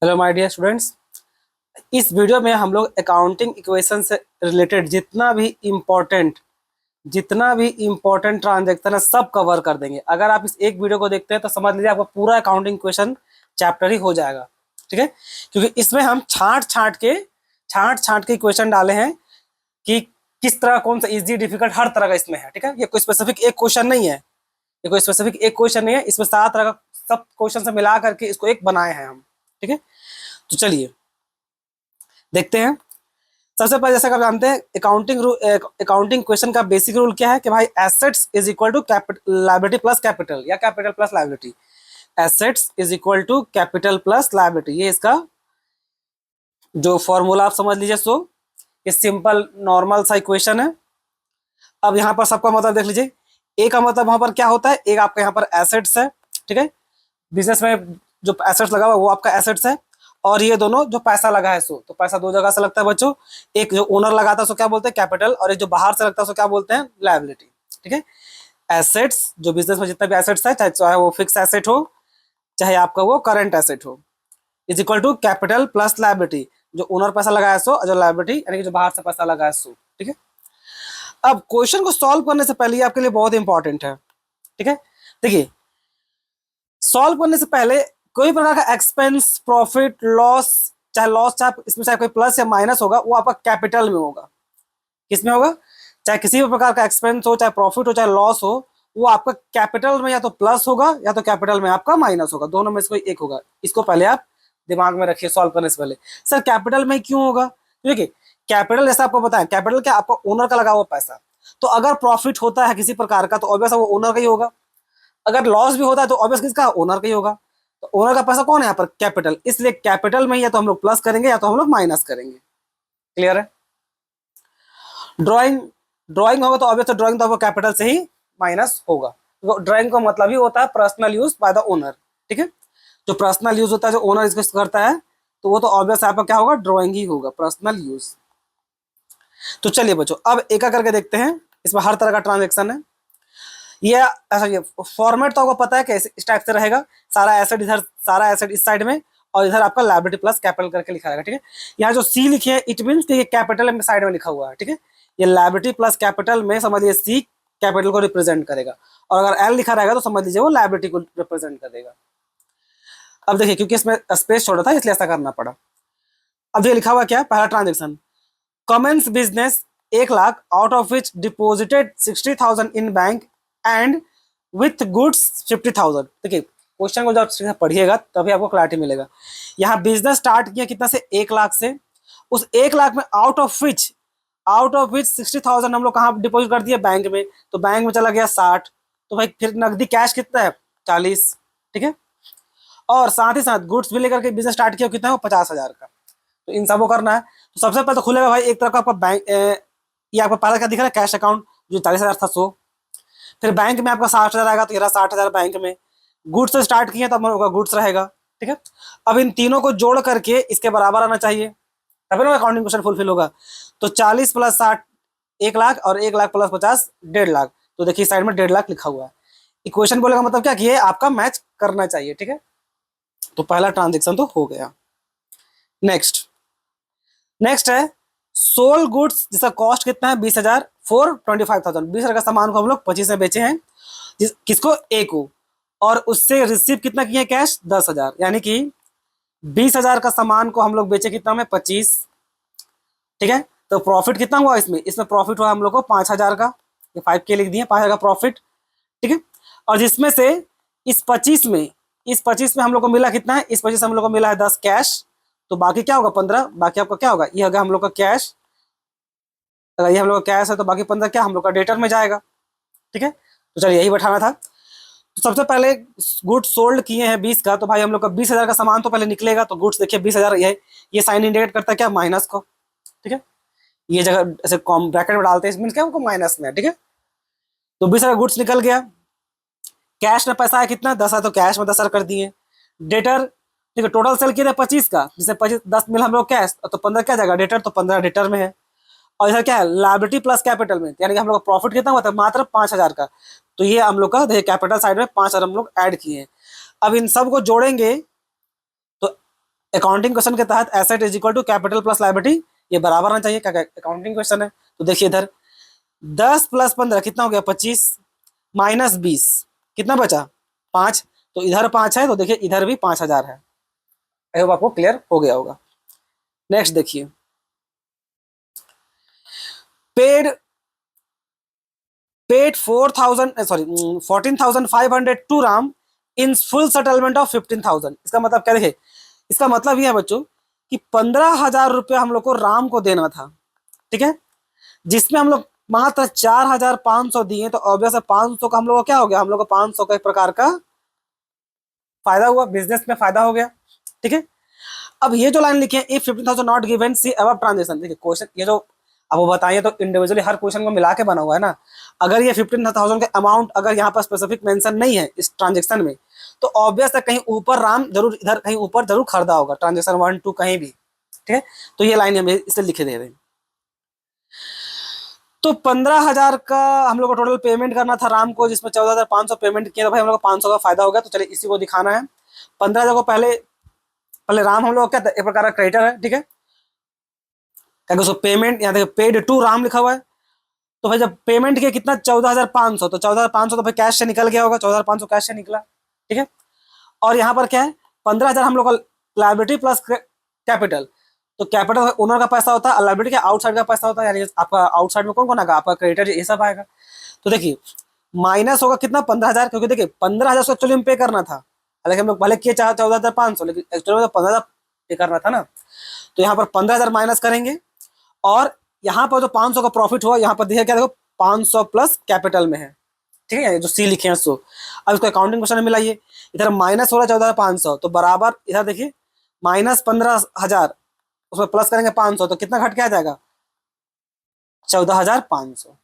Hello my dear students. इस video में हम लोग अकाउंटिंग इक्वेशन से रिलेटेड जितना भी इम्पोर्टेंट ट्रांजैक्शन है सब कवर कर देंगे। अगर आप इस एक वीडियो को देखते हैं तो समझ लीजिए आपका पूरा अकाउंटिंग इक्वेशन चैप्टर ही हो जाएगा। ठीक है, क्योंकि इसमें हम छांट के इक्वेशन डाले हैं कि किस तरह कौन सा इजी डिफिकल्ट हर तरह का इसमें है। ठीक है, ये कोई स्पेसिफिक एक क्वेश्चन नहीं है, ये कोई स्पेसिफिक एक क्वेश्चन नहीं है, इसमें 7 तरह का सब क्वेश्चन से मिला करके इसको एक बनाए हैं हम। ठीक है, तो चलिए देखते हैं। सबसे पहले जैसा कि आप जानते हैं अकाउंटिंग क्वेश्चन का बेसिक रूल क्या है कि भाई assets is equal to liability plus capital या capital plus liability. Assets is equal to capital plus liability, ये इसका जो फॉर्मूला आप समझ लीजिए। सो ये सिंपल नॉर्मल सा इक्वेशन है। अब यहाँ पर सबका मतलब देख लीजिए। ए का मतलब वहां पर क्या होता है, एक आपका यहाँ पर एसेट्स है। ठीक है, बिजनेस में जो एसेट्स लगा हुआ वो आपका एसेट्स है, और ये दोनों जो पैसा लगा है सो तो पैसा दो जगह से लगता है बच्चों। एक जो ओनर लगाता है सो क्या बोलते हैं कैपिटल, और एक जो बाहर से लगता है सो क्या बोलते हैं लायबिलिटी। ठीक है, एसेट्स जो बिजनेस में जितना भी एसेट्स है, चाहे वो फिक्स एसेट हो चाहे आपका वो करंट एसेट हो, is equal to capital plus liability. जो ओनर पैसा लगाया सो और जो लायबिलिटी यानी कि जो बाहर से पैसा लगाया सो। ठीक है, अब क्वेश्चन को सॉल्व करने से पहले आपके लिए बहुत इंपॉर्टेंट है। ठीक है, देखिए सॉल्व करने से पहले कोई प्रकार का एक्सपेंस प्रॉफिट लॉस चाहे इसमें चाहे कोई प्लस या माइनस होगा वो आपका कैपिटल में होगा। किसमें होगा, चाहे किसी भी प्रकार का एक्सपेंस हो चाहे प्रॉफिट हो चाहे लॉस हो, वो आपका कैपिटल में या तो प्लस होगा या तो कैपिटल में आपका माइनस होगा, दोनों में से कोई एक होगा। इसको पहले आप दिमाग में रखिए सॉल्व करने से पहले। सर कैपिटल में क्यों होगा, देखिए कैपिटल जैसा आपको बताया कैपिटल क्या आपका ओनर का लगा हुआ पैसा, तो अगर प्रॉफिट होता है किसी प्रकार का तो ऑब्वियस वो ओनर का ही होगा। अगर लॉस भी होता है तो ऑब्वियस किसका, ओनर का ही होगा। तो ओनर का पैसा कौन है यहाँ पर, कैपिटल, इसलिए कैपिटल में या तो हम लोग प्लस करेंगे या तो हम लोग माइनस करेंगे। क्लियर है। ड्राइंग ड्राइंग होगा तो ऑब्वियस ड्राइंग तो आपको कैपिटल से ही माइनस होगा। तो ड्राइंग का मतलब ही होता है personal use by the owner. ठीक है, जो पर्सनल यूज होता है जो ओनर इसको करता है तो वो तो ऑब्वियस आपका क्या होगा, ड्राइंग ही होगा, पर्सनल यूज। तो चलिए बच्चों अब एक करके देखते हैं। इसमें हर तरह का ट्रांजेक्शन है। ये ऐसा ये फॉर्मेट तो आपको पता है कैसे इस टाइप से रहेगा। सारा एसेट इधर, सारा एसेट इस साइड में, और इधर आपका लायबिलिटी प्लस कैपिटल करके लिखा रहेगा। ठीक है, यहाँ जो सी लिखी है इट मीन्स कि ये कैपिटल में साइड में लिखा हुआ है। ठीक है, ये लायबिलिटी प्लस कैपिटल में समझिए सी कैपिटल को रिप्रेजेंट करेगा, और अगर एल लिखा रहेगा तो समझ लीजिए वो लायबिलिटी को रिप्रेजेंट करेगा। अब देखिए क्योंकि इसमें स्पेस छोड़ा था इसलिए ऐसा करना पड़ा। अब देखिए लिखा हुआ क्या, पहला transaction commence business 1 lakh out of which deposited 60,000 in bank and with goods 50,000। देखिए क्वेश्चन को जब पढ़िएगा तभी आपको क्लैरिटी मिलेगा। यहाँ बिजनेस स्टार्ट किया कितना से, 1 लाख से। उस 1 लाख में आउट ऑफ विच 60,000 हम लोग कहाँ डिपॉजिट कर दिए, बैंक में। तो बैंक में चला गया 60, तो भाई फिर नकदी कैश कितना है 40। ठीक है, और साथ ही साथ गुड्स भी लेकर के बिजनेस स्टार्ट किया कितना है, 50,000 का। तो इन सबको करना है। तो सबसे पहले तो खुलेगा भाई एक तरह का आपका बैंक, ये आपका पहला क्या दिख रहा है कैश अकाउंट जो 40,000 था सो। फिर बैंक में आपका 60,000 आएगा तो ये रहा 60,000 बैंक में। गुड्स से स्टार्ट किए तो आपका गुड्स रहेगा। ठीक है, अब इन तीनों को जोड़ करके इसके बराबर आना चाहिए तभी ना अकाउंटिंग क्वेश्चन फुलफिल होगा। तो 40 प्लस 60 1 लाख, और 1 लाख प्लस 50 1.5 लाख। तो देखिए साइड में 1.5 लाख लिखा हुआ है। इक्वेशन बोलेगा मतलब क्या कि ये आपका मैच करना चाहिए। ठीक है, तो पहला ट्रांजेक्शन तो हो गया। नेक्स्ट है सोल गुड्स जिसका कॉस्ट कितना है 20,000 फॉर 25,000। 20,000 का सामान को हम लोग 25 में बेचे हैं, किसको, ए को, और उससे रिसीव कितना किए कैश 10,000। यानी कि 20,000 का सामान को हम लोग बेचे कितना में 25। ठीक है, तो प्रॉफिट कितना हुआ इसमें प्रॉफिट हुआ हम लोग को 5,000 का, ये 5 के लिख दिए 5,000 का प्रॉफिट। ठीक है, और जिसमें से इस 25 में हम लोग को मिला कितना है, इस 25 में हम लोग को मिला है 10 कैश। तो बाकी क्या होगा 15, बाकी आपका क्या होगा, ये होगा हम लोग का कैश। अगर ये हम लोग का कैश है तो बाकी 15 क्या हम लोग का डेटर में जाएगा। ठीक है, तो चलिए यही बैठाना था। तो सबसे पहले गुड्स सोल्ड किए हैं 20 का, तो भाई हम लोग का 20,000 का सामान तो पहले निकलेगा। तो गुड्स देखिए 20,000 ये साइन इंडिकेट करता है क्या, माइनस को। ठीक है, ये जगह ऐसे ब्रैकेट में डालते हैं, मीन क्या हमको माइनस में है। ठीक है, तो 20,000 गुड्स निकल गया। कैश में पैसा है कितना 10 है, तो कैश में 10,000 कर दिए। डेटर ठीक है, टोटल सेल किया 25 का, जिससे 25 10 मिला हम लोग कैश, तो 15 क्या जाएगा डेटर, तो 15 डेटर में है। और इधर क्या है लायबिलिटी प्लस कैपिटल में, यानी कि हम लोग का प्रॉफिट कितना हुआ था मात्र 5,000 का। तो ये हम लोग का देखिए कैपिटल साइड में 5,000 हम लोग ऐड किए हैं। अब इन सब को जोड़ेंगे तो अकाउंटिंग क्वेश्चन के तहत asset is equal to capital plus liability, ये बराबर आना चाहिए, क्या अकाउंटिंग क्वेश्चन है। तो देखिए इधर 10 प्लस 15 कितना हो गया 25, माइनस 20 कितना बचा 5, तो इधर 5 है तो देखिए इधर भी 5,000 है। आई होप आपको क्लियर हो गया होगा। नेक्स्ट देखिए, paid paid 14,500 to Ram in full settlement of 15,000। इसका मतलब क्या, देखिए इसका मतलब यह है बच्चों कि 15,000 रुपया हम लोग को राम को देना था, ठीक है, जिसमें हम लोग मात्र 4,500 दिए, तो ऑब्वियस है 500 का हम लोग को क्या हो गया, हम लोग को 500 का एक प्रकार का फायदा हुआ, बिजनेस में फायदा हो गया, ठीक है। अब ये जो लाइन लिखी है, if 15,000 not given see above transaction, देखिए क्वेश्चन ये जो अब वो बताइए तो इंडिविजुअली हर क्वेश्चन को मिला के बना हुआ है ना। अगर ये 15,000 का अमाउंट अगर यहाँ पर स्पेसिफिक मेंशन नहीं है इस ट्रांजेक्शन में, तो ऑब्वियस है कहीं ऊपर राम जरूर इधर कहीं ऊपर जरूर खरीदा होगा, ट्रांजेक्शन 1 2 कहीं भी, ठीक है। तो ये लाइन हमें इसे लिखे दे रहे हैं। तो 15,000 का हम लोग को टोटल पेमेंट करना था राम को, जिसमें 14,500 पेमेंट किया, तो भाई हम लोग को 500 का फायदा हो गया। तो चलिए इसी को दिखाना है। 15,000 को पहले पहले राम हम लोग क्या एक प्रकार का क्रेडिटर है, ठीक है, क्या उसको पेमेंट यहाँ देखिए पेड टू राम लिखा हुआ है। तो भाई जब पेमेंट किया कितना 14,500, तो 14,500 तो भाई कैश से निकल गया होगा, 14,500 कैश से निकला, ठीक है। और यहाँ पर क्या है 15,000 हम लोग का लायबिलिटी प्लस कैपिटल, तो कैपिटल ओनर का पैसा होता है, लायबिलिटी का आउटसाइड का पैसा होता है, यानी आपका आउटसाइड में कौन कौन आएगा, आपका क्रेडिटर ये सब आएगा। तो देखिए माइनस होगा कितना 15,000, क्योंकि देखिए 15,000 एक्चुअली में पे करना था, हालांकि हम लोग पहले किए 14,500, लेकिन एक्चुअली में तो 15,000 पे करना था ना। तो यहाँ पर 15,000 माइनस करेंगे, और यहाँ पर जो 500 का प्रॉफिट हुआ यहाँ पर देखिए क्या देखो 500 प्लस कैपिटल में है, ठीक है, जो सी लिखे हैं सो। अब इसको अकाउंटिंग क्वेश्चन में मिलाइए, इधर माइनस हो रहा है 14,500, तो बराबर इधर देखिए माइनस 15,000, उसमें प्लस करेंगे 500, तो कितना घट के आ जाएगा 14,500।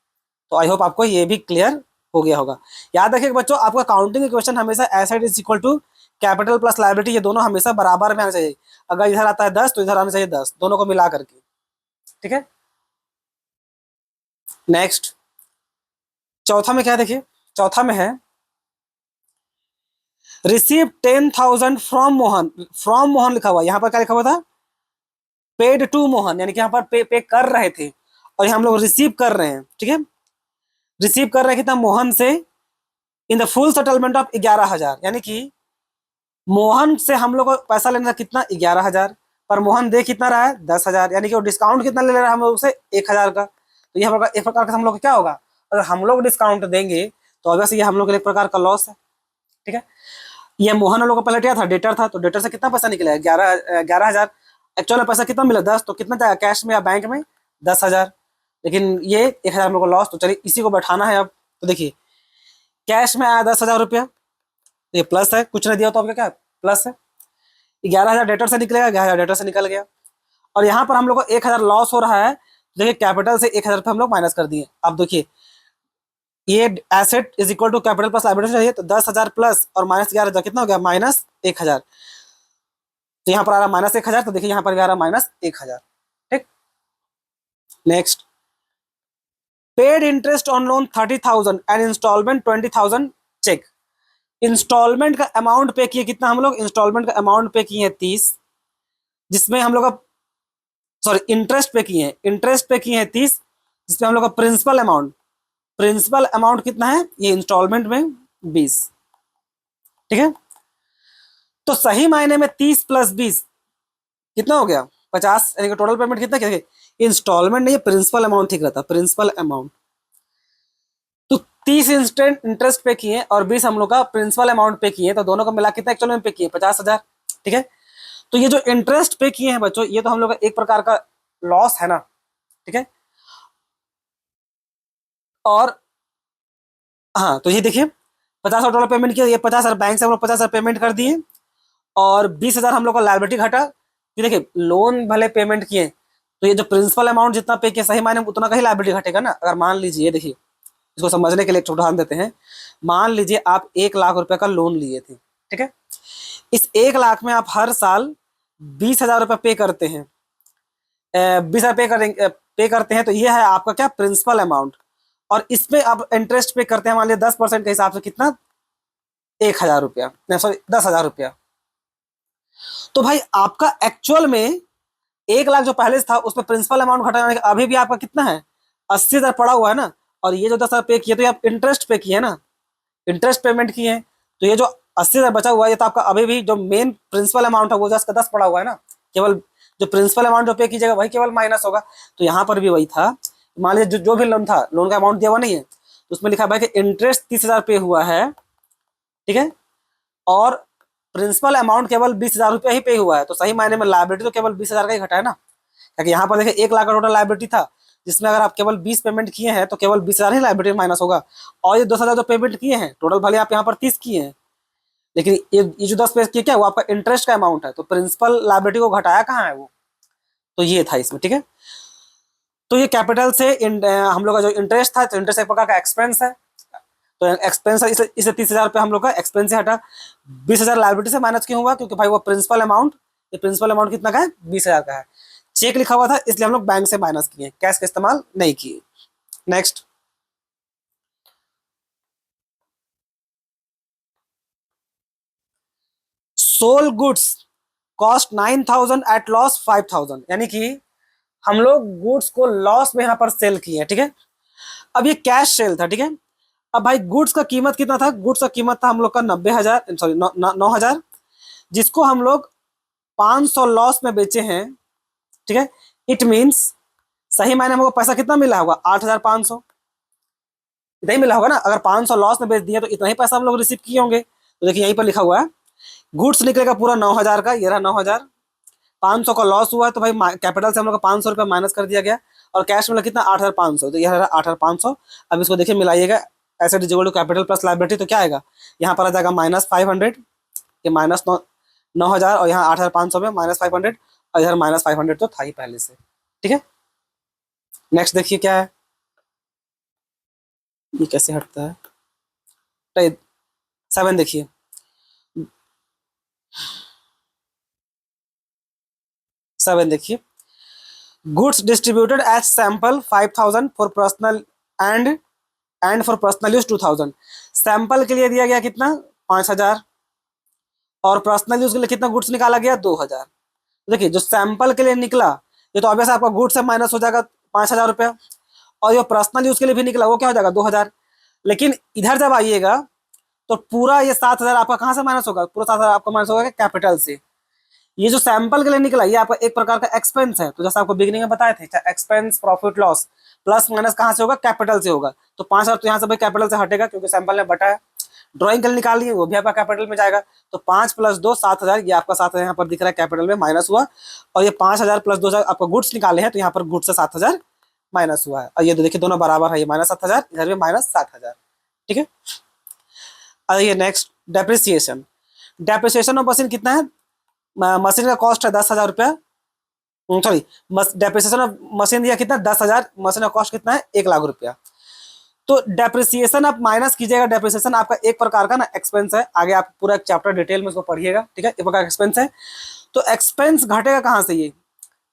तो आई होप आपको ये भी क्लियर हो गया होगा। याद रखिए बच्चों, आपका अकाउंटिंग क्वेश्चन हमेशा asset is equal to capital plus liability, ये दोनों हमेशा बराबर में आना चाहिए। अगर इधर आता है 10 तो इधर आना चाहिए 10, दोनों को मिला करके, ठीक है। नेक्स्ट चौथा में क्या है, देखिए चौथा में है receive 10,000 from Mohan, from Mohan लिखा हुआ, यहाँ पर क्या लिखा हुआ था पेड टू मोहन, यानी कि यहाँ पर पे कर रहे थे, और यहाँ हम लोग रिसीव कर रहे हैं, ठीक है। रिसीव कर रहे हैं कितना मोहन से in the full settlement of 11,000, यानी कि मोहन से हम लोग को पैसा लेना था कितना 11,000, पर मोहन दे कितना रहा है 10,000, यानी कि वो डिस्काउंट कितना ले रहा है हम लोग से 1,000 का। तो यह एक प्रकार का हम लोग क्या होगा, अगर हम लोग डिस्काउंट देंगे तो ऑब्वियसली ये हम लोग के लिए एक प्रकार का लॉस है, ठीक है। ये मोहन हम लोग को पहले क्या था डेटर था, तो डेटर से कितना पैसा निकला है 11,000, एक्चुअल में पैसा कितना मिला 10, तो कितना जाएगा कैश में या बैंक में 10,000, लेकिन ये 1,000 हम लोग को लॉस। तो चलिए इसी को बैठाना है अब। तो देखिए कैश में आया 10,000 रुपया, ये प्लस है, कुछ नहीं दिया तो आपका क्या प्लस है, 11,000 डेटर से निकलेगा, 11,000 डेटर से निकल गया, और यहाँ पर हम लोग को 1,000 लॉस हो रहा है। देखिए कैपिटल से 1,000 रुपये हम लोग माइनस कर दिए। अब देखिए ये asset is equal to capital plus liability चाहिए, तो 10,000 प्लस और माइनस 11,000 कितना हो गया माइनस 1,000, तो यहाँ पर आ रहा माइनस 1,000, तो देखिए यहाँ पर भी आ रहा माइनस 1,000, ठीक। Next paid interest on loan 30,000 and installment 20,000 check, installment का अमाउंट पे किए कितना हम लोग, इंस्टॉलमेंट का अमाउंट पे किए हैं 30, जिसमें हम लोग का सॉरी इंटरेस्ट पे किए हैं, इंटरेस्ट पे किए हैं 30, जिसमें हम लोग का प्रिंसिपल अमाउंट कितना है ये इंस्टॉलमेंट में 20, ठीक है। तो सही मायने में 30 प्लस 20 कितना हो गया 50, यानी कि टोटल पेमेंट कितना क्या, इंस्टॉलमेंट नहीं प्रिंसिपल अमाउंट ठीक रहता, प्रिंसिपल अमाउंट। तो 30 इंस्टेंट इंटरेस्ट पे किए और 20 हम लोग का प्रिंसिपल अमाउंट पे किए, तो दोनों को मिला कितना एक्चुअल में पे किए 50,000, ठीक है। तो ये जो इंटरेस्ट पे किए हैं बच्चों, ये तो हम लोग का एक प्रकार का लॉस है ना, ठीक है। और हाँ तो ये देखिए 50,000 डॉलर पेमेंट किया, ये 50,000 बैंक से हम लोग 50,000 पेमेंट कर दिए, और 20,000 हम लोग का लायबिलिटी घटा। ये देखिए लोन भले पेमेंट किए, तो ये जो प्रिंसिपल अमाउंट जितना पे किया सही मायने उतना का ही लायबिलिटी घटेगा ना। अगर मान लीजिए देखिए इसको समझने के लिए एक छोटा उदाहरण देते हैं, मान लीजिए आप 1,00,000 रुपए का लोन लिए थे, ठीक है। इस 1,00,000 में आप हर साल 20,000 रुपये पे करते हैं, 20,000 पे करते हैं, तो ये है आपका क्या प्रिंसिपल अमाउंट, और इसमें आप इंटरेस्ट पे करते हैं मान लीजिए 10% के हिसाब से कितना 1,000 रुपया, सॉरी 10,000 रुपया। तो भाई आपका एक्चुअल में 1 लाख जो पहले से था उसमें प्रिंसिपल अमाउंट घटाने का अभी भी आपका कितना है, 80,000 पड़ा हुआ है ना। और ये जो 10,000 पे किए तो ये आप इंटरेस्ट पे किए ना, इंटरेस्ट पेमेंट किए हैं। तो ये जो 80,000 बचा हुआ है ये तो आपका अभी भी जो मेन प्रिंसिपल अमाउंट है वो 10 पड़ा हुआ है ना। केवल जो प्रिंसिपल अमाउंट जो पे कीजिएगा वही केवल माइनस होगा। तो यहाँ पर भी वही था, मान लीजिए जो भी लोन था, लोन का अमाउंट दिया हुआ नहीं है, तो उसमें लिखा हुआ है कि इंटरेस्ट 30,000 पे हुआ है, ठीक है, और प्रिंसिपल अमाउंट केवल 20,000 रुपया ही पे हुआ है। तो सही मायने में लाइबिलिटी तो केवल 20,000 का ही घटा है ना, क्योंकि यहाँ पर देखिए 1 लाख का टोटल लाइबिलिटी था, जिसमें अगर आप केवल 20 पेमेंट किए हैं तो केवल 20,000 ही लाइबिलिटी माइनस होगा। और ये 10,000 जो पेमेंट किए हैं टोटल, भले आप यहाँ पर 30 किए हैं, लेकिन ये जो 10 पे किए क्या, वो आपका इंटरेस्ट का अमाउंट है। तो प्रिंसिपल लाइबिलिटी को घटाया कहाँ है वो, तो ये था इसमें, ठीक है। तो ये कैपिटल से हम लोग का जो इंटरेस्ट था, तो इंटरेस्ट एक प्रकार का एक्सपेंस है, तो एक्सपेंस है, इसे 30,000 रुपये हम लोग का एक्सपेंस से हटा। 20,000 लाइबिलिटी से माइनस क्यों हुआ, क्योंकि भाई वो प्रिंसिपल अमाउंट, ये प्रिंसिपल अमाउंट कितना का है, 20,000 का है। चेक लिखा हुआ था इसलिए हम लोग बैंक से माइनस किए, कैश का इस्तेमाल नहीं किए। Next, sold goods cost 9,000 at loss 5,000, यानी कि हम लोग गुड्स को लॉस में यहाँ पर सेल किए, ठीक है। अब ये कैश सेल था, ठीक है। अब भाई गुड्स का कीमत कितना था, गुड्स का कीमत था हम लोग का 90,000, सॉरी 9,000, जिसको हम लोग 500 लॉस में बेचे हैं, ठीक है। इट मीन्स सही मायने में हमको पैसा कितना मिला होगा, 8,500, इतना ही मिला होगा ना। अगर 500 लॉस में बेच दिया तो इतना ही पैसा हम लोग रिसीव किए होंगे। तो देखिए यहीं पर लिखा हुआ है, गुड्स निकलेगा पूरा 9,000 का, ये रहा 9,000, 500 का लॉस हुआ है तो भाई कैपिटल से हम लोग का 500 रुपया माइनस कर दिया गया, और कैश में कितना 8,500, तो यह रहा 8,500। अब इसको देखिए मिलाइएगा, asset is equal to capital plus liability, तो क्या आएगा, यहाँ पर आ जाएगा -500, ये माइनस 9,000, और यहाँ 8,500 में -500, और इधर -500 तो था ही पहले से, ठीक है। नेक्स्ट देखिए क्या है, ये कैसे हटता है, 7 देखिए, goods distributed as sample 5,000 for personal and for personal use 2,000। Sample के लिए दिया गया कितना, 5,000, और पर्सनल यूज के लिए कितना गुड्स निकाला गया, 2,000। देखिए जो सैंपल के लिए निकला ये तो ऑब्वियस आपका गुड्स से माइनस हो जाएगा 5,000 रुपया, और जो पर्सनल यूज के लिए भी निकला वो क्या हो जाएगा, 2,000। लेकिन इधर जब आइएगा तो पूरा ये 7,000 आपका कहाँ से माइनस होगा, पूरा 7,000 आपका माइनस होगा कैपिटल से। ये जो सैंपल के लिए निकला ये आपका एक प्रकार का एक्सपेंस है, तो जैसे आपको बिगिनिंग में बताए थे, expense profit loss plus minus कहाँ से होगा, कैपिटल से होगा। तो 5,000 तो यहाँ से भाई कैपिटल से हटेगा क्योंकि सैंपल ने बटा है। ड्राइंग के लिए निकाल लिए वो भी आपका कैपिटल में जाएगा, तो 5 + 2 7,000, ये आपका 7,000 यहाँ पर दिख रहा है कैपिटल में माइनस हुआ, और ये 5,000 + 2,000 आपको गुड्स निकाले हैं, तो यहाँ पर गुड्स से 7,000 माइनस हुआ है। और ये तो देखिए दोनों बराबर है, ये -7,000 इधर भी -7,000, ठीक है। और ये next depreciation, depreciation of machine कितना है, मशीन का कॉस्ट है 10,000 रुपया, सॉरी डेप्रिसिएशन ऑफ मशीन दिया कितना 10,000, मशीन का कॉस्ट कितना है 1 लाख रुपया। तो डेप्रिसिएशन आप माइनस कीजिएगा, डेप्रिसिएशन आपका एक प्रकार का ना एक्सपेंस है, आगे आप पूरा एक चैप्टर डिटेल में इसको पढ़िएगा, ठीक है। एक प्रकार का एक्सपेंस है, तो एक्सपेंस घटेगा कहाँ से, ये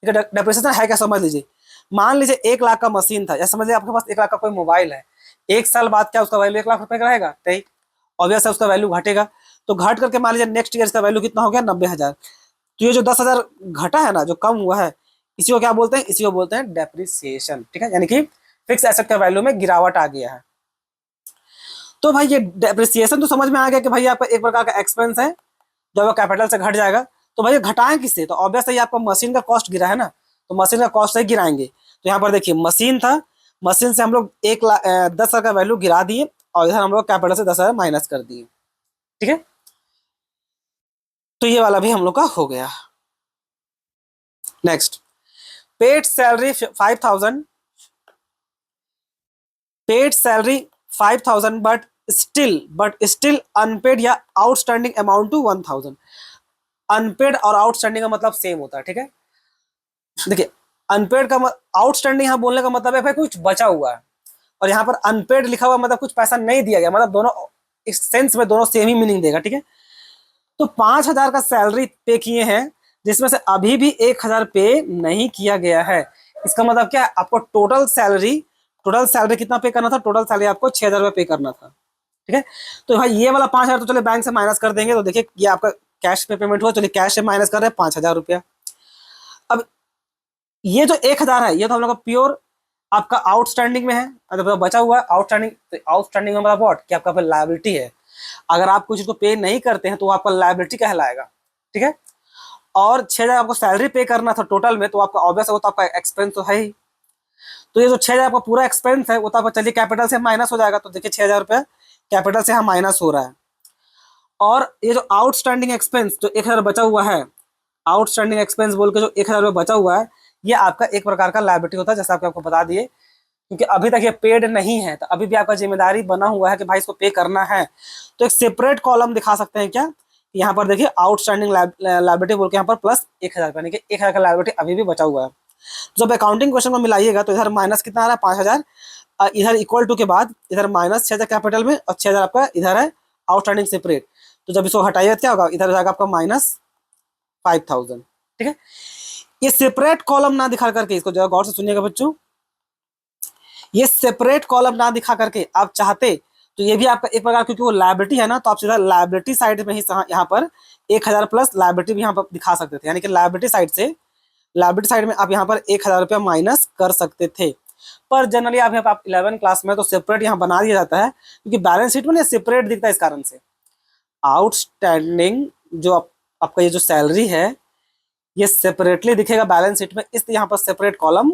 डेप्रिसिएशन है क्या, समझ लीजिए। मान लीजिए 1 लाख का मशीन था, या समझ लीजिए आपके पास 1 लाख का कोई मोबाइल है, 1 साल बाद क्या उसका वैल्यू 1 लाख रुपए का रहेगा, नहीं, ऑब्वियस है उसका वैल्यू घटेगा। तो घट करके मान लीजिए नेक्स्ट ईयर इसका वैल्यू कितना हो गया, 90,000। तो ये जो 10,000 घटा है ना, जो कम हुआ है, इसी को क्या बोलते हैं, इसी को बोलते हैं डेप्रिसिएशन, ठीक है। यानी कि फिक्स एसेट का वैल्यू में गिरावट आ गया है। तो भाई ये डेप्रिसिएशन तो समझ में आ गया कि भाई आपका एक प्रकार का एक्सपेंस है जो कैपिटल से घट जाएगा। तो भाई घटाएं किससे, तो ऑब्वियस है आपका मशीन का कॉस्ट गिरा है ना, तो मशीन का कॉस्ट से गिराएंगे। तो यहाँ पर देखिए मशीन था, मशीन से हम लोग 10,000 का वैल्यू गिरा दिए, और इधर हम लोग कैपिटल से 10,000 माइनस कर दिए, ठीक है। तो ये वाला भी हम लोग का हो गया। Next, paid salary 5,000, paid salary 5,000 but still unpaid या आउटस्टैंडिंग अमाउंट टू 1,000। अनपेड और आउटस्टैंडिंग का मतलब सेम होता है, ठीक है। देखिए अनपेड का आउटस्टैंडिंग यहाँ बोलने का मतलब है भाई कुछ बचा हुआ है, और यहाँ पर अनपेड लिखा हुआ मतलब कुछ पैसा नहीं दिया गया, मतलब दोनों इस सेंस में दोनों सेम ही मीनिंग देगा, ठीक है। तो 5,000 का सैलरी पे किए हैं, जिसमें से अभी भी 1,000 पे नहीं किया गया है। इसका मतलब क्या है, आपको टोटल सैलरी कितना पे करना था, टोटल सैलरी आपको 6,000 रुपये पे करना था, ठीक है। तो भाई ये वाला 5,000 तो चले बैंक से माइनस कर देंगे, तो देखिए ये आपका कैश पे पेमेंट हुआ, चलिए कैश से माइनस कर रहे हैं 5,000 रुपया। अब ये जो 1,000 है ये तो हम लोग का प्योर आपका आउटस्टैंडिंग में है, मतलब बचा हुआ है आउटस्टैंडिंग। तो आउटस्टैंडिंग में मतलब व्हाट, कि आपका लायबिलिटी है। अगर आप कुछ को पे नहीं करते हैं तो आपका लायबिलिटी कहलाएगा, ठीक है। और 6,000 आपको सैलरी पे करना था टोटल में, तो आपका ऑब्वियस है वो तो आपका एक्सपेंस तो है ही। तो ये जो 6,000 आपका पूरा एक्सपेंस है वो तो आपका चलिए कैपिटल से माइनस हो जाएगा। तो देखिए 6,000 रुपया कैपिटल से यहाँ माइनस हो रहा है। और ये जो आउटस्टैंडिंग एक्सपेंस जो 1,000 बचा हुआ है, आउटस्टैंडिंग एक्सपेंस बोल के जो 1,000 रुपया बचा हुआ है, ये आपका एक प्रकार का लायबिलिटी होता है, जैसे आपको बता दिए। क्योंकि अभी तक ये पेड नहीं है तो अभी भी आपका जिम्मेदारी बना हुआ है कि भाई इसको पे करना है। तो एक सेपरेट कॉलम दिखा सकते हैं क्या, यहाँ पर देखिए आउटस्टैंडिंग लायबिलिटी बोल के यहाँ पर प्लस 1,000 यानी कि 1,000 का लायबिलिटी अभी भी बचा हुआ है। जब अकाउंटिंग क्वेश्चन को मिलाइएगा तो इधर माइनस कितना आ रहा है 5,000, इधर इक्वल टू के बाद इधर माइनस 6,000 कैपिटल में और 6,000 आपका इधर है आउटस्टैंडिंग सेपरेट। तो जब इसको हटाइएगा क्या होगा, इधर जाएगा आपका -5,000, ठीक है। ये सेपरेट कॉलम ना दिखा करके, इसको जरा गौर से सुनिएगा बच्चों, ये सेपरेट कॉलम ना दिखा करके आप चाहते तो ये भी आपका एक प्रकार, क्योंकि वो लायबिलिटी है ना, तो आप सीधा लायबिलिटी साइड में ही यहाँ पर 1,000 प्लस लायबिलिटी भी यहाँ पर दिखा सकते थे, यानी कि लायबिलिटी साइड से, लायबिलिटी साइड में आप यहाँ पर 1,000 रुपया माइनस कर सकते थे। पर जनरली आप यहाँ पर 11 क्लास में तो सेपरेट यहाँ बना दिया जाता है, क्योंकि बैलेंस शीट में ना सेपरेट दिखता है इस कारण से। आउटस्टैंडिंग जो आपका ये जो सैलरी है ये सेपरेटली दिखेगा बैलेंस शीट में, इसलिए यहाँ पर सेपरेट कॉलम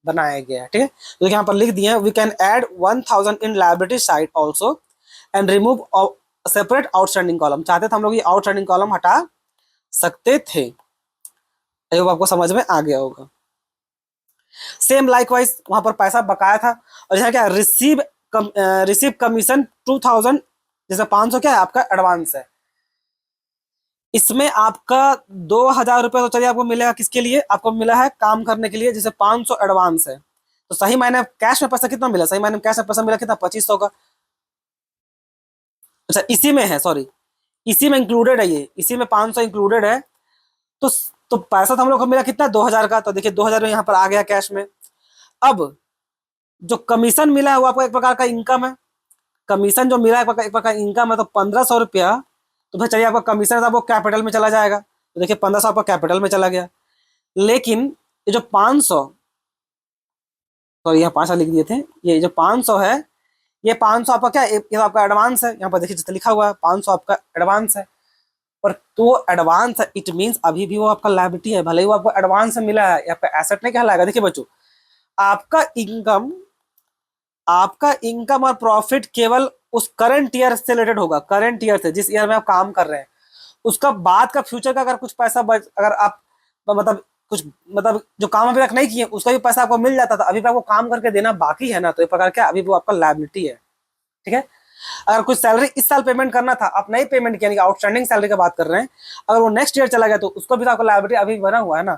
बनाया गया है, ठीक है। तो यहाँ पर लिख दिए we can add 1,000 in liability side also and remove separate outstanding column. चाहते थे हम लोग ये आउटस्टैंडिंग कॉलम हटा सकते थे। आपको समझ में आ गया होगा। सेम लाइकवाइज वहां पर पैसा बकाया था, और यहाँ क्या रिसीव कमीशन 2,000, जैसे 500 क्या है आपका एडवांस है। इसमें आपका 2,000 रुपये तो चलिए आपको मिलेगा, किसके लिए आपको मिला है, काम करने के लिए, जैसे 500 एडवांस है। तो सही मायने कैश में पैसा कितना मिला, सही मायने कैश में पैसा मिला कितना, 2,500 का। अच्छा इसी में है, सॉरी इसी में इंक्लूडेड है, ये इसी में 500 इंक्लूडेड है। तो तो पैसा तो हम लोग को मिला कितना, 2,000 का। तो देखिए 2,000 यहाँ पर आ गया कैश में। अब जो कमीशन मिला है वो आपको एक प्रकार का इनकम है, कमीशन जो मिला है एक प्रकार इनकम है। तो 1,500 रुपया, तो फिर चलिए आपका कमीशन था वो कैपिटल में चला जाएगा। तो देखिए 1,500 आपका कैपिटल में चला गया। लेकिन ये जो 500, सॉरी यहाँ 500 लिख दिए थे, ये जो 500 है, ये 500 आपका क्या, ये तो आपका एडवांस है। यहाँ पर देखिए जितना लिखा हुआ है 500 आपका एडवांस है। पर तो एडवांस है, इट मींस अभी भी वो आपका लायबिलिटी है, भले ही वो आपको एडवांस में मिला है, आपका एसेट नहीं कहलाएगा। देखिए बच्चों, आपका इनकम और प्रॉफिट केवल उस करंट ईयर से रिलेटेड होगा, करंट ईयर से, जिस ईयर में आप काम कर रहे हैं। उसका बाद का फ्यूचर का अगर कुछ पैसा अगर आप मतलब कुछ मतलब जो काम अभी तक नहीं किए उसका भी पैसा आपको मिल जाता था, अभी भी आपको काम करके देना बाकी है ना, तो एक प्रकार क्या अभी वो आपका लायबिलिटी है, ठीक है। अगर कुछ सैलरी इस साल पेमेंट करना था, आप नहीं पेमेंट किया, आउटस्टैंडिंग सैलरी की बात कर रहे हैं, अगर वो नेक्स्ट ईयर चला गया तो उसको भी तो आपका लायबिलिटी अभी बना हुआ है ना,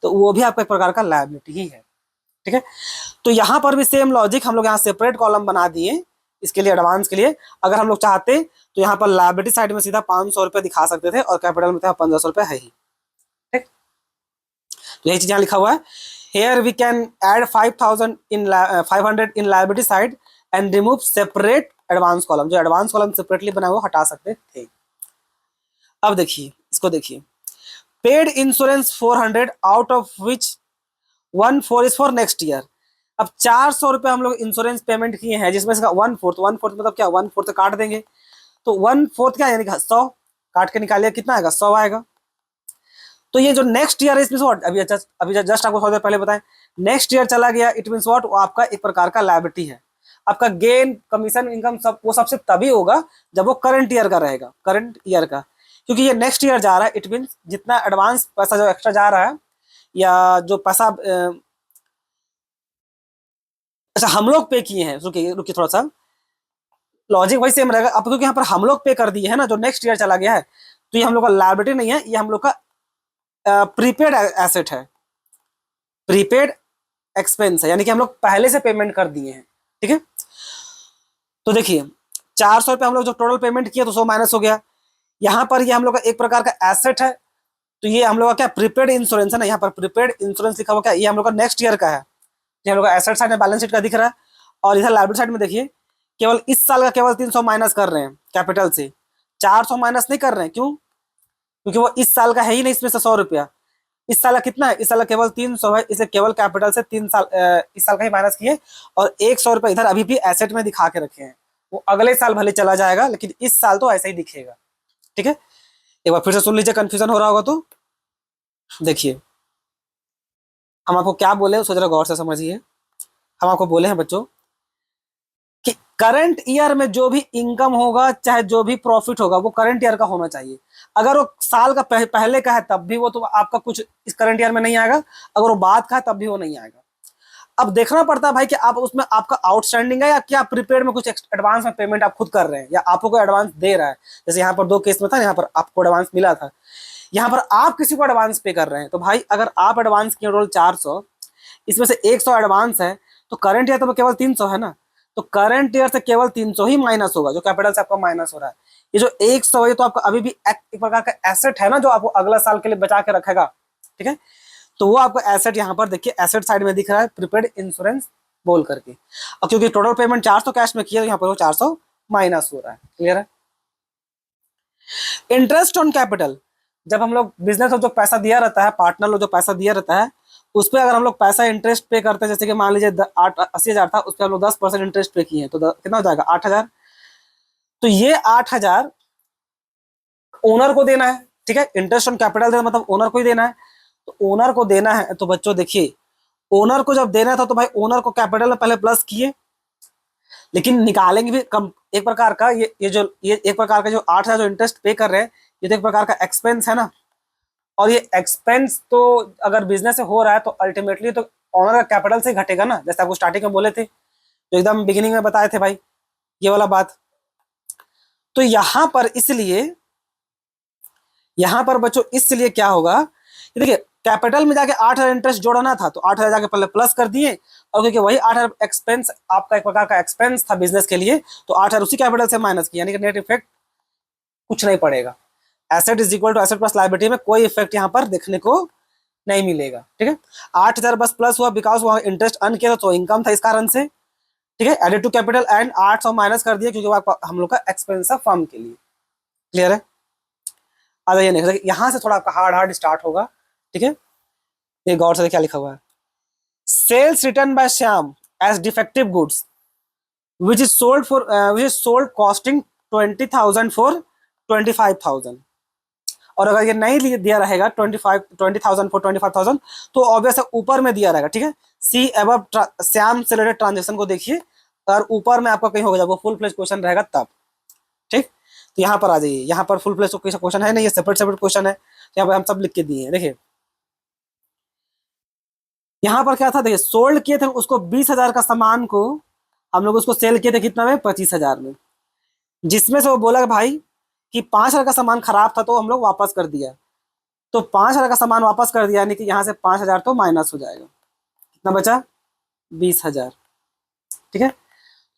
तो वो भी आपका एक प्रकार का लायबिलिटी ही है, ठीक है। तो यहाँ पर भी सेम लॉजिक, हम लोग यहाँ सेपरेट कॉलम बना दिए इसके लिए, एडवांस के लिए। अगर हम लोग चाहते तो यहाँ पर लायबिलिटी साइड में सीधा 500 रुपये दिखा सकते थे और कैपिटल में था 1,500 रुपये है ही, ठीक। तो यही चीज यहाँ लिखा हुआ है, here we can add 5,000 in 500 in liability side and remove separate advance column. जो एडवांस कॉलम सेपरेटली बना हुआ हटा सकते थे। अब देखिए इसको, देखिए paid insurance 400 out of which 1/4 is for next year. अब 400 रुपये हम लोग इंश्योरेंस पेमेंट किए हैं, जिसमें से 1/4 मतलब क्या, 1/4 काट देंगे। तो 1/4 क्या यानी 100 काट के निकालिए, कितना आएगा, 100 आएगा। तो ये जो नेक्स्ट ईयर है इसमें व्हाट, अभी जस्ट आपको थोड़ी देर पहले बताएं, नेक्स्ट ईयर चला गया, इट मींस व्हाट, वो आपका एक प्रकार का लायबिलिटी है। आपका गेन कमीशन इनकम सब वो सबसे तभी होगा जब वो करंट ईयर का रहेगा, करंट ईयर का, क्योंकि ये नेक्स्ट ईयर जा रहा है। इट मींस जितना एडवांस पैसा जो एक्स्ट्रा जा रहा है या जो पैसा अच्छा हम लोग पे किए हैं, रुकिए रुकिए थोड़ा सा, लॉजिक वही सेम रहेगा। अब क्योंकि यहाँ पर हम लोग पे कर दिए है ना, जो नेक्स्ट ईयर चला गया है, तो ये हम लोग का लायबिलिटी नहीं है, ये हम लोग का प्रीपेड एसेट है, प्रीपेड एक्सपेंस है, यानी कि हम लोग पहले से पेमेंट कर दिए हैं, ठीक है। तो देखिए 400 रुपये हम लोग जो टोटल पेमेंट किया तो 100 माइनस हो गया। यहाँ पर ये हम लोग का एक प्रकार का एसेट है, तो ये हम लोग का क्या प्रीपेड इंश्योरेंस है ना, यहाँ पर प्रीपेड इंश्योरेंस लिखा हुआ क्या, ये हम लोग का नेक्स्ट ईयर का है। ये हम लोग का एसेट साइड में बैलेंस शीट का दिख रहा है, और इधर लायबिलिटी साइड में देखिए केवल इस साल का केवल 300 माइनस कर रहे हैं कैपिटल से, 400 माइनस नहीं कर रहे हैं। क्यों, क्योंकि वो इस साल का है ही नहीं इसमें से 100 रुपया। इस साल का कितना है, इस साल का केवल 300 है, इसलिए केवल कैपिटल से 3 साल इस साल का ही माइनस किए, और 100 रुपया इधर अभी भी एसेट में दिखा के रखे हैं। वो अगले साल भले चला जाएगा, लेकिन इस साल तो ऐसा ही दिखेगा। ठीक है, एक बार फिर से सुन लीजिए, कंफ्यूजन हो रहा होगा तो। देखिए, हम आपको क्या बोले उसको जरा गौर से समझिए। हम आपको बोले हैं बच्चों कि करंट ईयर में जो भी इनकम होगा, चाहे जो भी प्रॉफिट होगा, वो करंट ईयर का होना चाहिए। अगर वो साल का पहले का है तब भी वो तो आपका कुछ इस करंट ईयर में नहीं आएगा, अगर वो बाद का है तब भी वो नहीं आएगा। अब देखना पड़ता है भाई कि आप उसमें आपका आउटस्टैंडिंग है या क्या प्रीपेड में कुछ एडवांस में पेमेंट आप खुद कर रहे हैं, या आपको कोई एडवांस दे रहा है। जैसे यहाँ पर 2 केस में था, यहाँ पर आपको एडवांस मिला था, यहाँ पर आप किसी को एडवांस पे कर रहे हैं। तो भाई अगर आप एडवांस किए टोटल 400, इसमें से 100 एडवांस है, तो करंट ईयर तो केवल 300 है ना, तो करंट ईयर से केवल 300 ही माइनस होगा, जो कैपिटल से आपका माइनस हो रहा है। ये जो 100 है तो आपका अभी भी एक प्रकार का एसेट है ना, जो आपको अगला साल के लिए बचा के रखेगा। ठीक है, तो वो आपको एसेट यहाँ पर देखिए एसेट साइड में दिख रहा है, प्रीपेड इंश्योरेंस बोल करके। और क्योंकि टोटल पेमेंट 400 कैश में किया, तो यहाँ पर वो 400 माइनस हो रहा है। क्लियर है। इंटरेस्ट ऑन कैपिटल, जब हम लोग बिजनेस में जो पैसा दिया रहता है, पार्टनर लोग जो पैसा दिया रहता है, उस पर अगर हम लोग पैसा इंटरेस्ट पे करते हैं, जैसे कि मान लीजिए 80,000 था, उस पर हम लोग 10% इंटरेस्ट पे किए हैं, तो कितना हो जाएगा 8,000। तो ये 8,000 ओनर को देना है। ठीक है, इंटरेस्ट ऑन कैपिटल देना मतलब ओनर को ही देना है। तो ओनर को देना है, तो बच्चों देखिए, ओनर को जब देना था तो भाई ओनर को कैपिटल में पहले प्लस किए, लेकिन निकालेंगे भी कम एक प्रकार का, ये एक प्रकार का जो 8,000 जो इंटरेस्ट पे कर रहे हैं, ये तो एक प्रकार का एक्सपेंस है ना। और ये एक्सपेंस तो अगर बिजनेस से हो रहा है तो अल्टीमेटली तो ऑनर का कैपिटल से घटेगा ना, जैसे आपको स्टार्टिंग में बोले थे, जो एकदम बिगिनिंग में बताए थे भाई, ये वाला बात। तो यहां पर इसलिए, यहां पर बच्चों इसलिए क्या होगा, देखिए कैपिटल में जाके 8,000 इंटरेस्ट जोड़ना था, तो 8,000 जाके पहले प्लस कर दिए, और क्योंकि वही 8,000 एक्सपेंस आपका एक प्रकार का एक्सपेंस था बिजनेस के लिए, तो 8,000 उसी कैपिटल से माइनस किया, यानी कि नेट इफेक्ट कुछ नहीं पड़ेगा। Asset is equal to asset plus liability में कोई इफेक्ट यहाँ पर देखने को नहीं मिलेगा। ठीक है, 8,000 बस प्लस हुआ बिकॉज वहां इंटरेस्ट अर्न किया तो इनकम था इस कारण से। ठीक है, added to capital and 800 minus कर दिया, क्योंकि हम लोग का एक्सपेंस है फर्म के लिए। क्लियर है। आ जाइए नेक्स्ट, यहाँ से थोड़ा आपका हार्ड हार्ड स्टार्ट होगा। ठीक है, ये गौर से क्या लिखा हुआ है, sales return by Shyam as defective goods which is sold for which is sold costing 20,000 for 25,000। और अगर ये नहीं दिया रहेगा 20,000 फॉर 25,000, तो ऑब्वियस ऊपर में दिया रहेगा। ठीक है, सी अबव श्याम से रिलेटेड ट्रांजेक्शन को देखिए, और ऊपर में आपका कहीं होगा जब वो फुल फ्लेज क्वेश्चन रहेगा तब। ठीक, तो यहाँ पर आ जाइए, यहाँ पर फुल फ्लेज क्वेश्चन है नहीं, ये सेपरेट सेपरेट क्वेश्चन है, यहाँ पर हम सब लिख के दिए हैं। देखिए यहाँ पर क्या था, देखिए सोल्ड किए थे उसको 20,000 का सामान को, हम लोग उसको सेल किए थे कितना में, 25,000 में, जिसमें से वो बोला भाई कि 5,000 का सामान खराब था तो हम लोग वापस कर दिया, तो 5,000 का सामान वापस कर दिया, यानी कि यहाँ से 5,000 तो माइनस हो जाएगा, कितना बचा 20,000। ठीक है,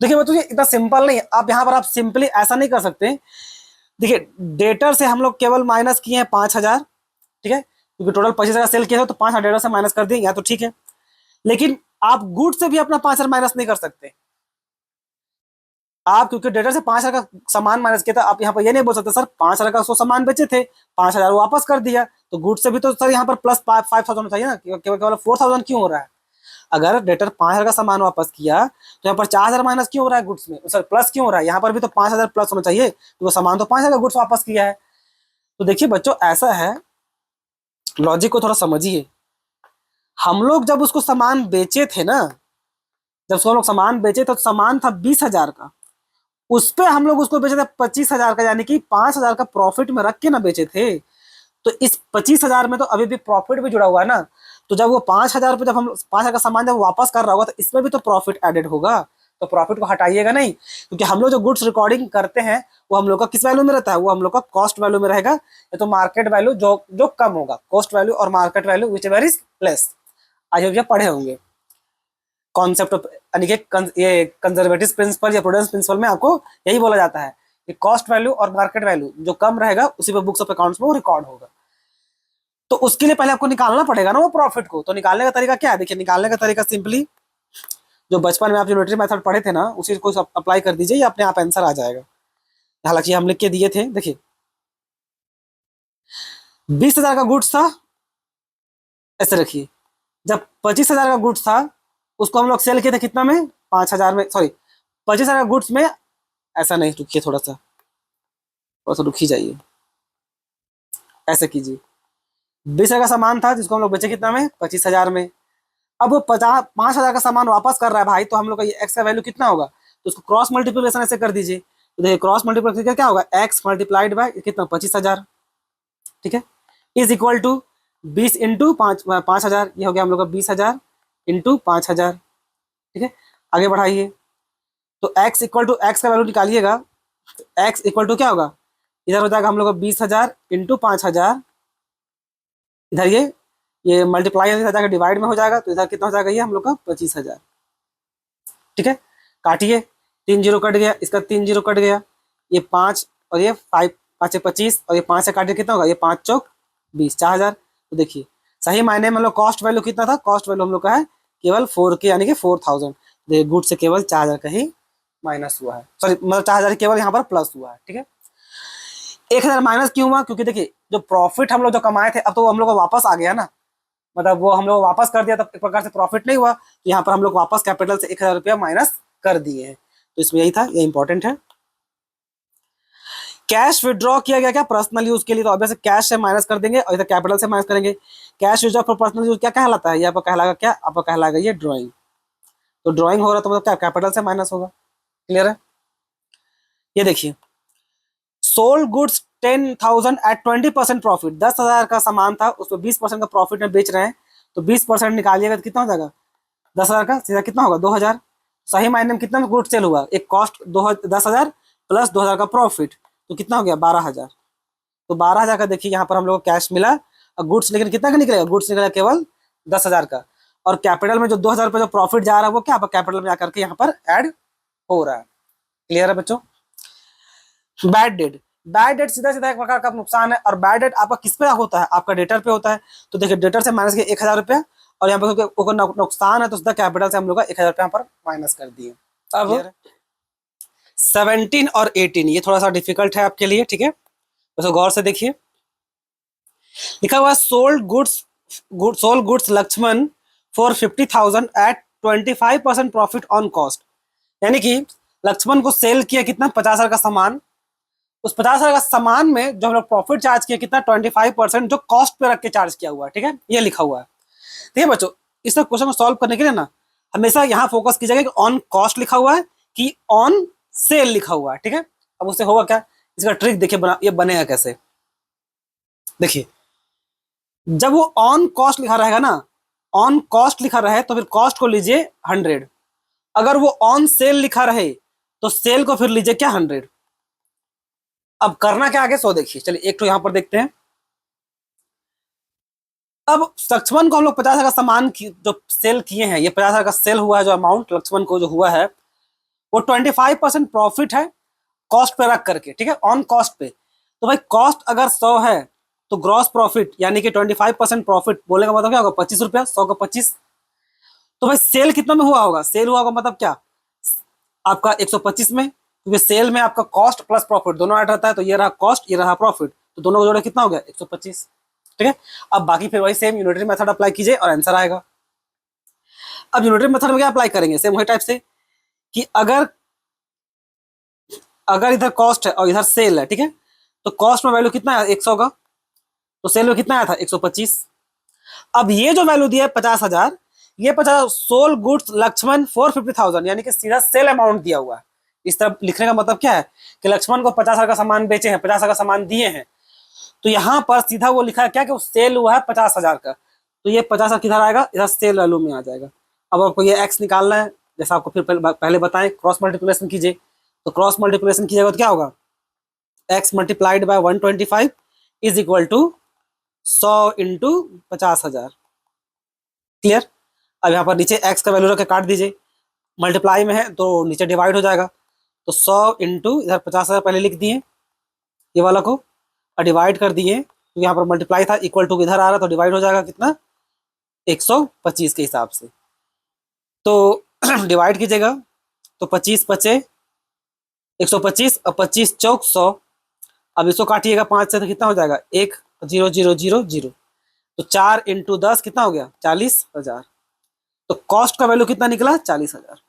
देखिए वो तो ये इतना सिंपल नहीं है, आप यहाँ पर आप सिंपली ऐसा नहीं कर सकते। देखिए डेटर से हम लोग केवल माइनस किए हैं 5,000। ठीक है, क्योंकि टोटल 25,000 सेल किया था, तो 5,000 डेटर से माइनस कर दिए, यहाँ तो ठीक है, लेकिन आप गुड से भी अपना 5,000 माइनस नहीं कर सकते। आप क्योंकि डेटर से 5,000 का सामान माइनस किया था, आप यहाँ पर ये नहीं बोल सकते सर 5,000 का उसको सामान बेचे थे, 5,000 वापस कर दिया, तो गुड से भी तो सर यहाँ पर प्लस 5,000 चाहिए ना, केवल केवल 4,000 क्यों हो रहा है। अगर डेटर 5,000 का सामान वापस किया तो यहाँ पर 4,000 माइनस क्यों हो रहा है गुड्स में, सर प्लस क्यों हो रहा है, यहाँ पर भी तो 5,000 प्लस होना चाहिए, तो वो सामान तो 5,000 का गुड्स वापस किया है। तो देखिए बच्चों ऐसा है, लॉजिक को थोड़ा समझिए। हम लोग जब उसको सामान बेचे थे ना, जब उसको हम लोग सामान बेचे तो सामान था 20,000 का, उस पे हम लोग उसको बेचे थे 25,000 का, यानी कि 5,000 का प्रॉफिट में रख के ना बेचे थे, तो इस 25,000 में तो अभी भी प्रॉफिट भी जुड़ा हुआ है ना। तो जब वो 5,000 पे, जब हम 5,000 का सामान जब वापस कर रहा होगा, तो इसमें भी तो प्रॉफिट एडेड होगा, तो प्रॉफिट को हटाइएगा नहीं, क्योंकि हम लोग जो गुड्स रिकॉर्डिंग करते हैं वो हम लोग का किस वैल्यू में रहता है, वो हम लोग का कॉस्ट वैल्यू में रहेगा, या तो मार्केट वैल्यू जो जो कम होगा, कॉस्ट वैल्यू और market value which ever is less. आज भी पढ़े होंगे कॉन्सेप्ट ऑफ, यानी कि ये कंजर्वेटिव प्रिंसिपल या प्रूडेंस प्रिंसिपल में आपको यही बोला जाता है कि कॉस्ट वैल्यू और मार्केट वैल्यू जो कम रहेगा उसी पे बुक्स ऑफ अकाउंट्स में वो रिकॉर्ड होगा। तो उसके लिए पहले आपको निकालना पड़ेगा ना वो प्रॉफिट को। तो निकालने का तरीका क्या है, देखिए निकालने का तरीका सिंपली जो बचपन में आप यूनिटरी मेथड पढ़े थे ना, उसी को अप्लाई कर दीजिए, या अपने आप आंसर आ जाएगा। हालांकि हम लिख के दिए थे, देखिए 20,000 का गुड्स था, ऐसे रखिए। जब 25,000 का गुड्स था उसको हम लोग सेल किए थे कितना में, 5,000 में, सॉरी 25,000 का गुड्स में, ऐसा नहीं, रुकिए थोड़ा सा रुक ही जाइए, ऐसे कीजिए। 20,000 का सामान था जिसको हम लोग बेचे कितना में, 25,000 में। अब वो 5,000 का सामान वापस कर रहा है भाई, तो हम लोग का ये एक्स का वैल्यू कितना होगा, तो उसको क्रॉस मल्टीप्लिकेशन ऐसे कर दीजिए। तो देखिए क्रॉस मल्टीप्लिकेशन क्या होगा, एक्स मल्टीप्लाइड बाय कितना, 25,000, ठीक है, इज इक्वल टू 20 इंटू 5,000, ये हो गया हम लोग का 20,000 इंटू 5,000, ठीक है। आगे बढ़ाइए, तो x इक्वल टू एक्स का वैल्यू निकालिएगा, तो x इक्वल टू क्या होगा, इधर हो जाएगा हम लोग का 20,000 इंटू 5,000, इधर ये मल्टीप्लाई इधर जाकर डिवाइड में हो जाएगा, तो इधर कितना हो जाएगा, ये हम लोग का 25,000, ठीक है। काटिए, 3 जीरो कट गया, इसका 3 जीरो कट गया, ये 5 और ये 5, 5 25 और ये 5 से काटिए कितना होगा, ये 5 चौक 20, 4,000। तो देखिए सही मायने में हम लोग कॉस्ट वैल्यू कितना था, कॉस्ट वैल्यू हम लोग का है केवल 4K यानी कि 4,000। देखिए गुड से केवल 4,000 का ही माइनस हुआ है, सॉरी मतलब 4,000 केवल यहाँ पर प्लस हुआ है, ठीक है। 1,000 माइनस क्यों हुआ, क्योंकि देखिए जो प्रॉफिट हम लोग जो कमाए थे अब तो हम लोग को वापस आ गया ना, मतलब वो हम लोग वापस कर दिया, तब एक प्रकार से प्रॉफिट नहीं हुआ, तो यहाँ पर हम लोग वापस कैपिटल से 1,000 रुपया माइनस कर दिए हैं। तो इसमें यही था, ये इंपॉर्टेंट है। कैश विड्रॉ किया गया क्या, पर्सनल यूज के लिए, तो ऑब्वियसली कैश से माइनस कर देंगे और इधर कैपिटल से माइनस करेंगे। Cash withdraw for personal use क्या कहलाता है, ये आपको कहलाएगा क्या, आपको कहलाएगा ये ड्राइंग। तो ड्राइंग हो रहा तो मतलब क्या, कैपिटल से माइनस होगा, क्लियर है। ये देखिए सोल्ड गुड्स 10,000 एट 20% प्रॉफिट, 10,000 का सामान था उसको 20% का प्रॉफिट में बेच रहे हैं, तो 20% निकालिएगा तो कितना हो जाएगा, 10,000 का सीधा कितना होगा, 2,000। सही मायने में कितना गुड सेल हुआ, एक कॉस्ट 10,000 प्लस 2,000 का प्रॉफिट, तो कितना हो गया 12,000। तो 12,000 का देखिए यहाँ पर हम लोग को कैश मिला, और गुड्स लेकिन कितना का निकलेगा, गुड्स निकलेगा केवल 10,000 का, और कैपिटल में जो 2,000 रुपये जो प्रॉफिट जा रहा है वो क्या कैपिटल में जाकर के यहाँ पर ऐड हो रहा है, क्लियर है बच्चों। बैड डेट, बैड डेट सीधा सीधा एक प्रकार का नुकसान है, और बैड डेट आपका किस पे होता है, आपका डेटर पे होता है। तो देखिए डेटर से माइनस किया 1,000 रुपया, और यहाँ पर नुकसान है तो सीधा कैपिटल से हम लोग का 1,000 रुपया यहाँ पर माइनस कर दिए। अब 17 और 18 ये थोड़ा सा डिफिकल्ट है आपके लिए, ठीक है, तो गौर से देखिए। लिखा हुआ sold goods Lakshman for 50,000 at 25% profit on cost, यानी कि लक्ष्मण को सेल किया कितना, 50,000 का सामान, उस 50,000 का सामान में जो हम लोग प्रॉफिट चार्ज किया कितना, 25% जो कॉस्ट पे रख के चार्ज किया हुआ है, ठीक है, ये लिखा हुआ है। ठीक है बच्चों, इस क्वेश्चन को सॉल्व करने के लिए ना हमेशा यहाँ फोकस कीजिएगा कि ऑन कॉस्ट लिखा हुआ है कि ऑन सेल लिखा हुआ है, ठीक है। अब उससे होगा क्या, इसका ट्रिक देखिए ये बनेगा कैसे। देखिए जब वो ऑन कॉस्ट लिखा रहेगा ना, ऑन कॉस्ट लिखा रहे तो फिर कॉस्ट को लीजिए 100, अगर वो ऑन सेल लिखा रहे तो सेल को फिर लीजिए क्या 100। अब करना क्या आगे सो देखिए, चलिए एक तो यहां पर देखते हैं। अब लक्ष्मण को हम लोग 50,000 का सामान जो सेल किए हैं, ये 50,000 का सेल हुआ है, जो अमाउंट लक्ष्मण को जो हुआ है वो 25% प्रॉफिट है कॉस्ट पे रख करके, ठीक है, ऑन कॉस्ट पे। तो भाई कॉस्ट अगर 100 है तो ग्रॉस प्रॉफिट यानी कि 25% प्रॉफिट बोले का मतलब क्या होगा, 25 रुपया, 100 का 25। तो भाई सेल कितना में हुआ होगा, सेल हुआ होगा मतलब क्या, आपका 125 में, क्योंकि सेल में आपका कॉस्ट प्लस प्रॉफिट दोनों ऐड रहता है, तो ये रहा कॉस्ट ये रहा प्रॉफिट, तो दोनों को जोड़े कितना हो गया 125, ठीक है। अब बाकी फिर वही सेम यूनिटरी मेथड अप्लाई कीजिए और आंसर आएगा। अब यूनिटरी मेथड में क्या अप्लाई करेंगे, सेम वही टाइप से कि अगर अगर इधर कॉस्ट है और इधर सेल है, ठीक है, तो कॉस्ट में वैल्यू कितना है 100 का, तो सेल में कितना आया था 125। अब ये जो वैल्यू दिया है 50,000, ये 50 सोल गुड्स लक्ष्मण फॉर 50,000 यानी कि सीधा सेल अमाउंट दिया हुआ है। इस तरह लिखने का मतलब क्या है कि लक्ष्मण को 50,000 का सामान बेचे हैं, 50,000 का सामान दिए हैं, तो यहाँ पर सीधा वो लिखा है क्या कि वो सेल हुआ है 50,000 का, तो ये 50,000 किधर आएगा, इधर सेल वैल्यू में आ जाएगा। अब आपको ये एक्स निकालना है, जैसा आपको फिर पहले बताएं, क्रॉस मल्टीप्लिकेशन कीजिए, तो क्रॉस मल्टीप्लिकेशन कीजिएगा तो क्या होगा, x multiplied by 125 is equal to 100 into 50,000, clear. अब यहाँ पर नीचे एक्स का वैल्यू रख के काट दीजिए, मल्टीप्लाई में है तो नीचे डिवाइड हो जाएगा, तो 100 इंटू इधर 50,000 पहले लिख दिए ये वाला को, और डिवाइड कर दिए, तो यहाँ पर मल्टीप्लाई था इक्वल टू इधर आ रहा तो डिवाइड हो जाएगा कितना 125 के हिसाब से, तो डिवाइड कीजिएगा, तो 25 बचे 125 और 25 चौक 100। अब इसको काटिएगा 5 से तो कितना हो जाएगा 1, जीरो जीरो जीरो जीरो, तो 4 इंटू 10 कितना हो गया 40,000। तो कॉस्ट का वैल्यू कितना निकला 40,000।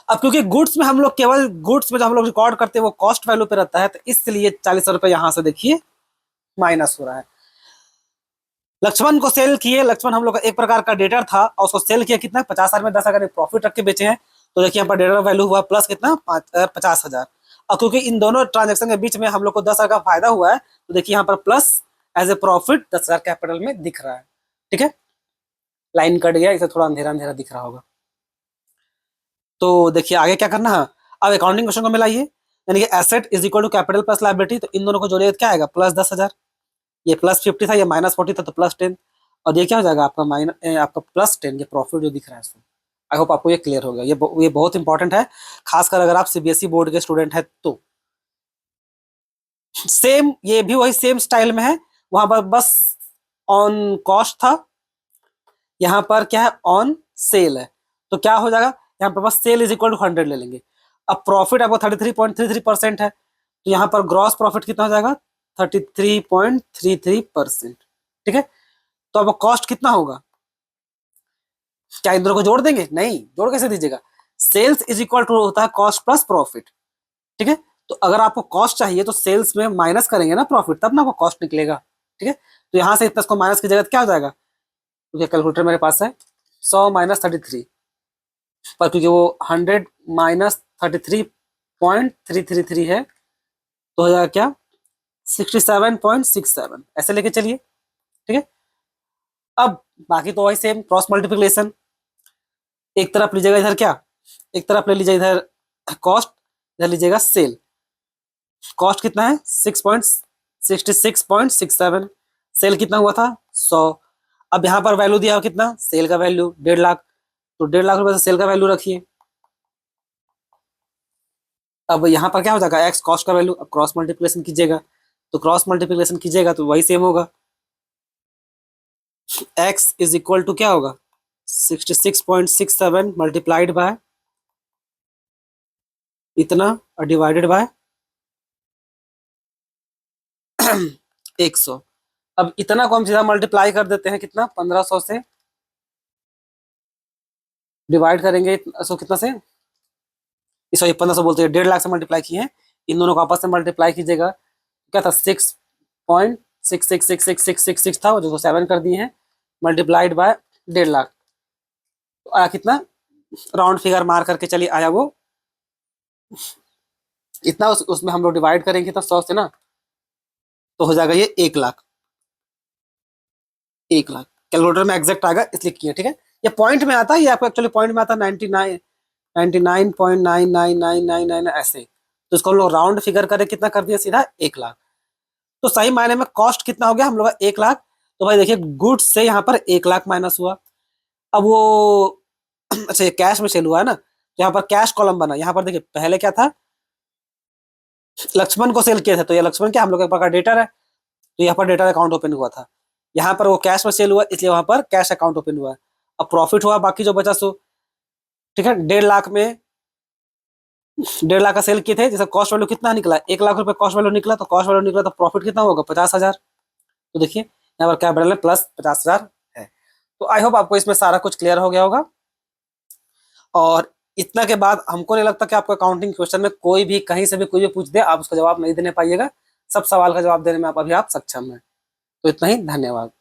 अब क्योंकि गुड्स में हम लोग केवल गुड्स में जो हम लोग रिकॉर्ड करते हैं वो कॉस्ट वैल्यू पे रहता है, तो इसलिए 40,000 यहां से देखिए माइनस हो रहा है। लक्ष्मण को सेल किए, लक्ष्मण हम लोग का एक प्रकार का डेटर था और उसको सेल किया कितना 50,000 में 10,000 प्रॉफिट रख के बेचे हैं, तो देखिए यहाँ पर डेटर वैल्यू हुआ प्लस कितना 50,000। और क्योंकि इन दोनों ट्रांजेक्शन के बीच में हम लोग को 10,000 का फायदा हुआ है, तो देखिए यहाँ पर plus as a profit 10,000 capital में दिख रहा है। ठीक है, लाइन कट गया, इसे थोड़ा अंधेरा अंधेरा दिख रहा होगा। तो देखिए आगे क्या करना है, अब अकाउंटिंग क्वेश्चन को मिलाइए, यानी कि asset is equal to capital plus liability, तो इन दोनों को जोड़िए क्या आएगा प्लस 10,000। ये प्लस 50 था, ये माइनस 40 था, तो प्लस 10, और ये क्या हो जाएगा आपका आपका प्लस 10, ये प्रॉफिट जो दिख रहा है इसमें। आई होप आपको ये क्लियर हो गया, ये बहुत इंपॉर्टेंट है, खासकर अगर आप सीबीएसई बोर्ड के स्टूडेंट है तो। सेम ये भी वही सेम स्टाइल में है, वहां पर बस ऑन कॉस्ट था, यहाँ पर क्या है ऑन सेल है, तो क्या हो जाएगा यहाँ पर बस सेल इज इक्वल टू 100 ले लेंगे। अब प्रॉफिट आपको 33.33% है, तो यहाँ पर ग्रॉस प्रॉफिट कितना हो जाएगा 33.33%। ठीक है, तो अब कॉस्ट कितना होगा, क्या इन दोनों को जोड़ देंगे, नहीं, जोड़ कैसे दीजिएगा, सेल्स इज इक्वल टू होता है कॉस्ट प्लस प्रॉफिट। ठीक है, तो अगर आपको कॉस्ट चाहिए तो सेल्स में माइनस करेंगे ना प्रॉफिट, तब ना आपको कॉस्ट निकलेगा। ठीक है, तो यहाँ से इतना इसको माइनस की जगह क्या हो जाएगा, क्योंकि कैलकुलेटर मेरे पास है 100 माइनस 33, पर क्योंकि वो 100 माइनस 33.333 है, तो हो जाएगा क्या 67.67, ऐसे लेके चलिए। ठीक है, अब बाकी तो वही सेम क्रॉस मल्टीप्लिकेशन, एक तरफ लीजिएगा इधर क्या, एक तरफ ले लीजिए इधर कॉस्ट, इधर लीजिएगा सेल। कॉस्ट कितना है 66.67, सेल कितना हुआ था 100। अब यहाँ पर वैल्यू दिया कितना, सेल का वैल्यू 1.5 लाख, तो 1.5 लाख रुपए से सेल का वैल्यू रखिए। अब यहाँ पर क्या हो जाएगा एक्स कॉस्ट का वैल्यू, अब क्रॉस मल्टीप्लिकेशन कीजिएगा, तो क्रॉस मल्टीप्लिकेशन कीजिएगा तो वही सेम होगा, एक्स इज इक्वल टू क्या होगा 66.67 मल्टीप्लाइड बाय इतना और डिवाइडेड बाय 100। अब इतना को हम सीधा मल्टीप्लाई कर देते हैं कितना 1500 से, डिवाइड करेंगे सो कितना से, सॉरी 1500 बोलते हैं 1.5 लाख से मल्टीप्लाई किए हैं, इन दोनों को आपस में मल्टीप्लाई कीजिएगा, क्या था 6.666666 था, जो 7 कर दिए हैं, मल्टीप्लाइड बाय 1.5 लाख, तो आया कितना, राउंड फिगर मार करके चलिए आया वो इतना, उसमें हम लोग डिवाइड करेंगे तो 100 से ना, तो हो जाएगा ये 1 लाख, 1 लाख कैलकुलेटर में एग्जैक्ट आएगा इसलिए किया। ठीक है, ये पॉइंट में आता है, ये आपको एक्चुअली पॉइंट में आता है 99.99999 ऐसे, तो इसको हम लोग राउंड फिगर करें कितना कर दिया सीधा 1 लाख। तो सही मायने में कॉस्ट कितना हो गया हम लोग का 1 लाख, तो भाई देखिए गुड्स से यहाँ पर 1 लाख माइनस हुआ। अब वो अच्छा ये कैश में सेल हुआ है ना, तो यहाँ पर कैश कॉलम बना, यहाँ पर देखिए पहले क्या था लक्ष्मण को सेल किया था, तो ये लक्ष्मण क्या हम लोग का डेटर है, तो यहाँ पर डेटर अकाउंट ओपन हुआ था, यहाँ पर वो कैश में सेल हुआ इसलिए वहां पर कैश अकाउंट ओपन हुआ है। अब प्रॉफिट हुआ बाकी जो बचा सो, ठीक है 1.5 लाख में 1.5 लाख का सेल किए थे, जैसे कॉस्ट वैल्यू कितना निकला 1 लाख रुपए कॉस्ट वैल्यू निकला, तो कॉस्ट वैल्यू निकला तो प्रॉफिट कितना होगा 50,000, तो देखिए यहाँ पर क्या बदल है प्लस 50,000 है। तो आई होप आपको इसमें सारा कुछ क्लियर हो गया होगा, और इतना के बाद हमको नहीं लगता कि आपको अकाउंटिंग क्वेश्चन में कोई भी कहीं से भी कोई भी पूछ दे आप उसका जवाब नहीं देने पाइएगा, सब सवाल का जवाब देने में आप अभी आप सक्षम हैं। तो इतना ही, धन्यवाद।